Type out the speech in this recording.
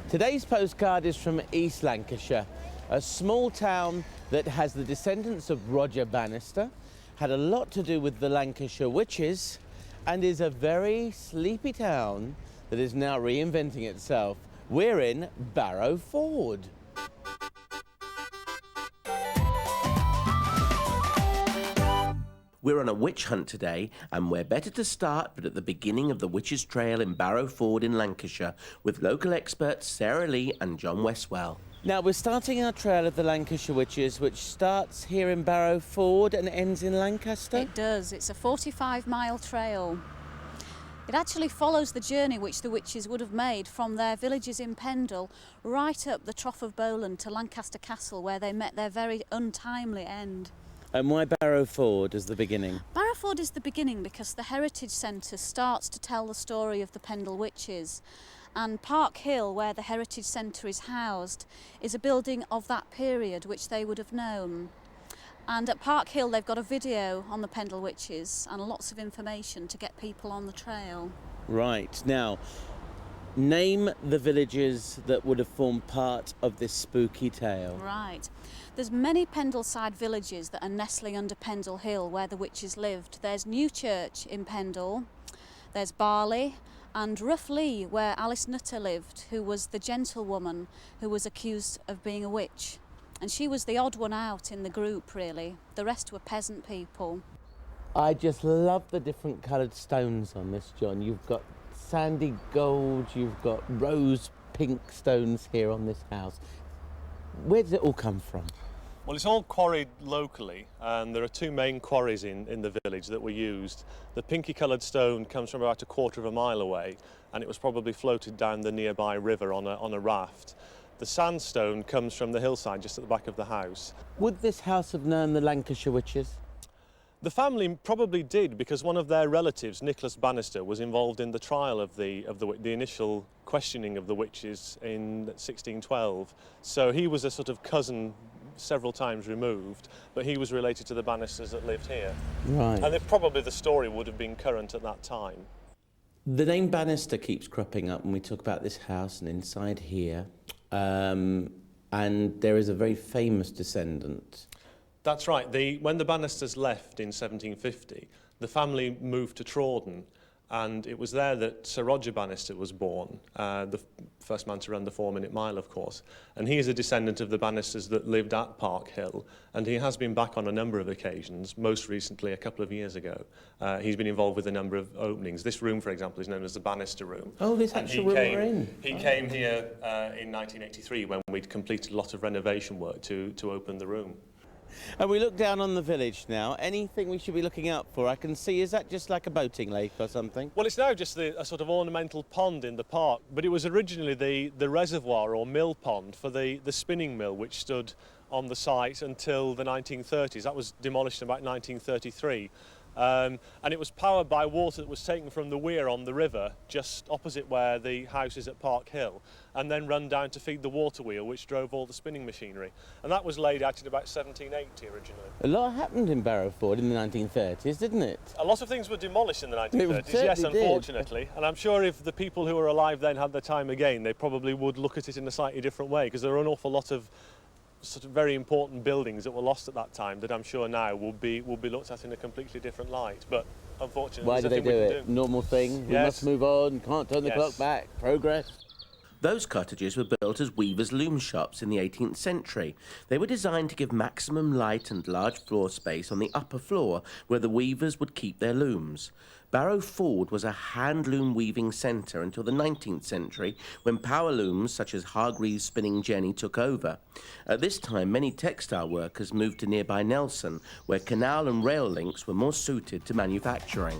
Today's postcard is from East Lancashire, a small town that has the descendants of Roger Bannister, had a lot to do with the Lancashire witches, and is a very sleepy town that is now reinventing itself. We're in Barrowford. We're on a witch hunt today, and where better to start but at the beginning of the Witches' Trail in Barrowford in Lancashire with local experts Sarah Lee and John Westwell. Now, we're starting our trail of the Lancashire Witches, which starts here in Barrowford and ends in Lancaster? It does. It's a 45-mile trail. It actually follows the journey which the witches would have made from their villages in Pendle right up the Trough of Bowland to Lancaster Castle, where they met their very untimely end. And why Barrowford as the beginning? Barrowford is the beginning because the Heritage Centre starts to tell the story of the Pendle witches. And Park Hill, where the Heritage Centre is housed, is a building of that period which they would have known. And at Park Hill they've got a video on the Pendle witches and lots of information to get people on the trail. Right. Now, name the villages that would have formed part of this spooky tale. Right. There's many Pendleside villages that are nestling under Pendle Hill where the witches lived. There's Newchurch in Pendle, there's Barley, and Rough Lee, where Alice Nutter lived, who was the gentlewoman who was accused of being a witch. And she was the odd one out in the group, really. The rest were peasant people. I just love the different coloured stones on this, John. You've got sandy gold, you've got rose pink stones here on this house. Where does it all come from? Well, it's all quarried locally, and there are two main quarries in the village that were used. The pinky coloured stone comes from about a quarter of a mile away, and it was probably floated down the nearby river on a raft. The sandstone comes from the hillside just at the back of the house. Would this house have known the Lancashire witches? The family probably did, because one of their relatives, Nicholas Bannister, was involved in the trial of the initial questioning of the witches in 1612. So he was a sort of cousin several times removed, but he was related to the Bannisters that lived here. Right. And probably the story would have been current at that time. The name Bannister keeps cropping up when we talk about this house and inside here, and there is a very famous descendant. That's right. When the Bannisters left in 1750, the family moved to Trawden, and it was there that Sir Roger Bannister was born, the first man to run the 4-minute mile, of course. And he is a descendant of the Bannisters that lived at Park Hill, and he has been back on a number of occasions, most recently a couple of years ago. He's been involved with a number of openings. This room, for example, is known as the Bannister Room. Oh, this actual room we're in. He came here in 1983 when we'd completed a lot of renovation work to open the room. And we look down on the village now. Anything we should be looking out for? I can see, is that just like a boating lake or something? Well, it's now just a sort of ornamental pond in the park, but it was originally the reservoir or mill pond for the spinning mill which stood on the site until the 1930s. That was demolished in about 1933. And it was powered by water that was taken from the weir on the river just opposite where the house is at Park Hill, and then run down to feed the water wheel which drove all the spinning machinery. And that was laid out in about 1780 originally. A lot happened in Barrowford in the 1930s, didn't it? A lot of things were demolished in the 1930s, yes, unfortunately. And I'm sure if the people who were alive then had their time again, they probably would look at it in a slightly different way, because there were an awful lot of sort of very important buildings that were lost at that time that I'm sure now will be looked at in a completely different light. But unfortunately, why do they do it? Normal thing. We must move on. Can't turn the clock back. Progress. Those cottages were built as weavers' loom shops in the 18th century. They were designed to give maximum light and large floor space on the upper floor where the weavers would keep their looms. Barrowford was a hand-loom weaving centre until the 19th century, when power looms such as Hargreaves Spinning Jenny took over. At this time, many textile workers moved to nearby Nelson, where canal and rail links were more suited to manufacturing.